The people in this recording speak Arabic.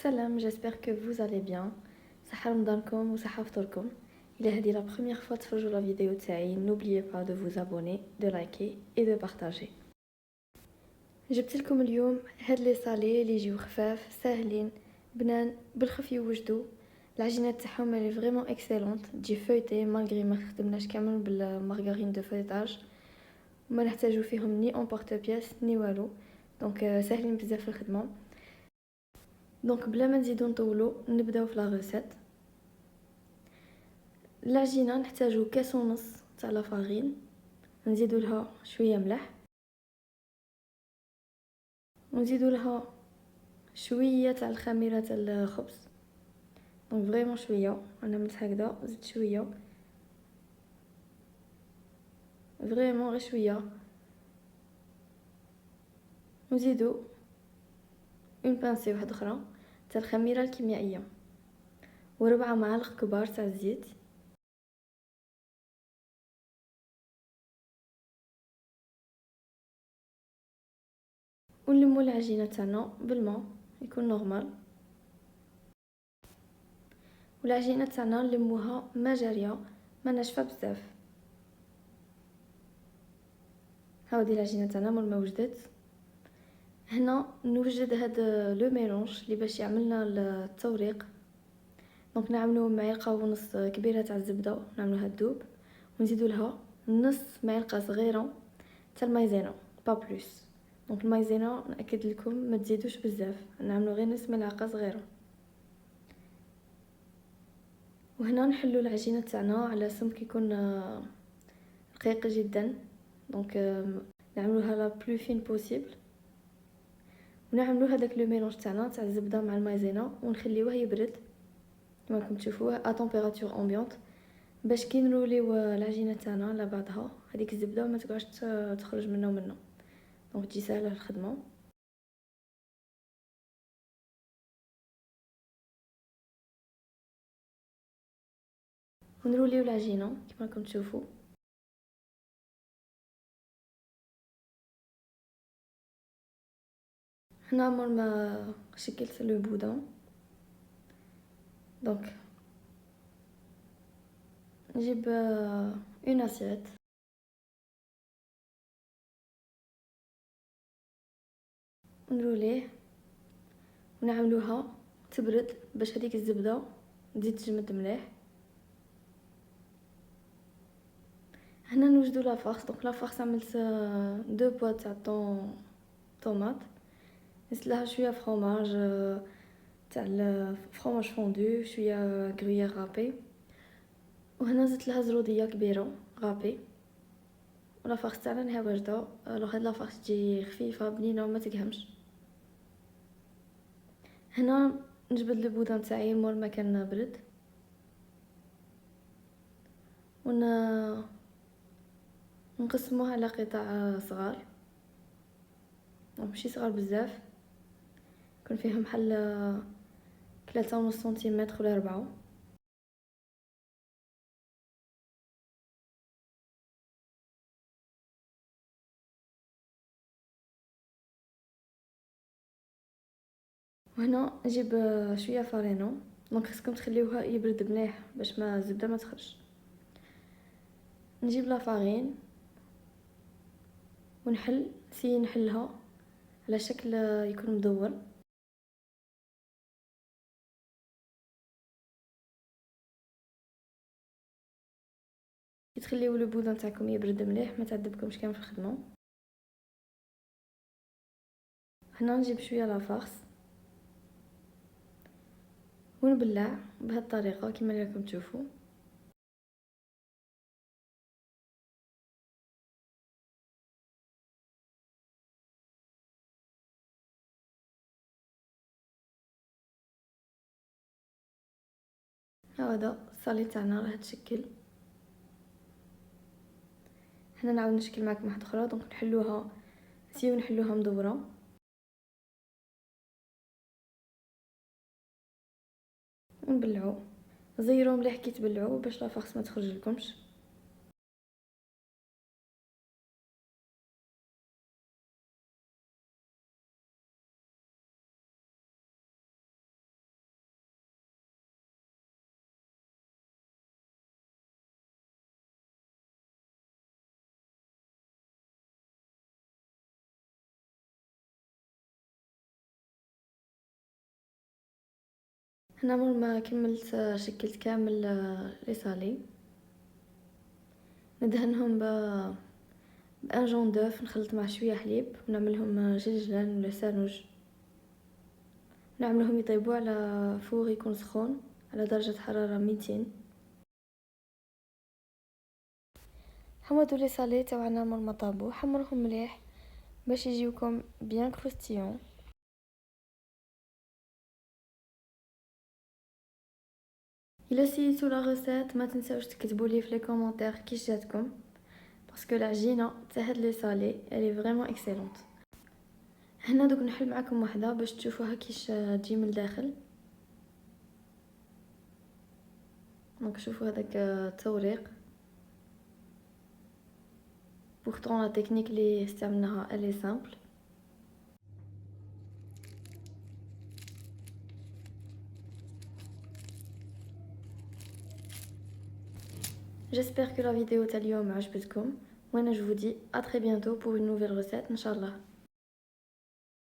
Salam, j'espère que vous allez bien. صحة رمضانكم وصحة فطوركم. إلا هذه la première fois تفرجوا la vidéo تاعي, n'oubliez pas de vous abonner, de liker et de partager. جبت لكم اليوم هاد لي صالي اللي يجيو خفاف ساهلين بنان بالخف يوجدوا. العجينات تاعهم اللي فريمون اكسيلونت, تجي فويتي مالغري ما خدمناش كامل بالمارغرين دو فويتاج, وما نحتاجو فيهم ني اون بورت بياس ني والو, دونك ساهلين بزاف في الخدمه. دونك بلا ما نزيدو نطولو نبداو في لا ريسيت. العجينه نحتاجو كاس ونص تاع لا فارين, نزيدو لها شويه ملح, ونزيدو لها شويه تاع الخميره تاع الخبز. دونك فريمون شويه, انا عملت هكذا, زدت شويه فريمون غير شويه, ونزيدو اون بانسي واحده اخرى تاع الخميره الكيميائيه, وربع معالق كبار تاع الزيت, ونلمو العجينه تاعنا بالماء يكون نورمال. والعجينه تاعنا نلموها ما جاريه ما ناشفه بزاف. هاودي العجينه تاعنا مور ما وجدت. هنا نوجد هاد لو ميلونج اللي باش يعملنا التوريق. دونك نعملو معلقه ونص كبيره تاع الزبده, نعملوها الدوب, ونزيدو لها نص معلقه صغيره تاع المايزينا با بلوس. دونك المايزينا ناكد لكم ما تزيدوش بزاف, نعملو غير نص ملعقه صغيره. وهنا نحلو العجينه تاعنا على سمك يكون رقيق جدا, دونك نعملوها لا بلو فين بوسيبل, ونعملو هذاك لو ميلونج تاعنا تاع الزبده مع المايزينا ونخليوه يبرد كما راكم تشوفوه ا تمبيراتور امبيونط, باش كي نروليو العجينه تاعنا على بعضها هذيك الزبده ما تقعدش تخرج منا ومنا, دونك تجي سهله الخدمه. ونروليو العجينه كما راكم تشوفوا. هنا مور ما شكلت لو بودون, دونك نجيب اون اسيت, نروليه ونعملوها تبرد باش هذيك الزبده تزيد تجمد مليح. هنا نوجدو لا فارس. دونك لا فارس عملت دو بوا تاع طوماط, نزيد لها شويه فرomage تاع الفرomage فوندو, شويه غرويير رابي, وهنا زدت لها زروديه كبيره رابي. ولا فارس تاعنا نهي واجده. الوغ هاد لا فارس تجي خفيفه بنينه وما تقهمش. هنا نجبد البودان تاعي مور ما كان برد, نقسموها على قطع صغار, ماشي صغار بزاف, يكون فيهم حل 3.5 سنتيمتر ولا 4. وهنا نجيب شويه فارينو, دونك خصكم تخليوها يبرد مليح باش ما الزبده ما تخرج. نجيب لا فارين نحلها على شكل يكون مدور. تخليو لو بودان تاعكم يبرد مليح, ما تعذبكمش كامل في الخدمه. هنا نجيب شويه لا فارس ونبلع بهذه الطريقه كما راكم تشوفوا. هذا الصالي تاعنا راه تشكل. هنا نعاود نشكل معكم واحده اخرى, دونك نحلوها مدوره, ونبلعو. زيروا مليح كي تبلعوا باش لا فارس ما تخرج لكمش. هنا مور ما كملت شكلت كامل لي صالي، ندهنهم بان جون دوف، نخلط مع شويه حليب ونعملهم جلجلان ولا سانوج، نعملهم يطيبوا على فور يكون سخون على درجه حراره 200. حمضوا لي صالي تاعنا مور ما طابو، حمرهم مليح باش يجيوكم بيان كروستيون. الا سيتو لا روسيت ما تنساوش تكتبوا لي في لي كومونتير كيش جاتكم، باسكو العجينه تاع هاد لي صالي الي فريمون اكسيلونت. هنا دوك نحل معكم وحده باش تشوفوها كيش تجي من الداخل. دونك شوفوا هذاك التوريق. pourtant la technique اللي استعملناها elle est simple. J'espère que la vidéo تاع اليوم عجبتكم، وانا je vous dis à très bientôt pour une nouvelle recette ان شاء الله.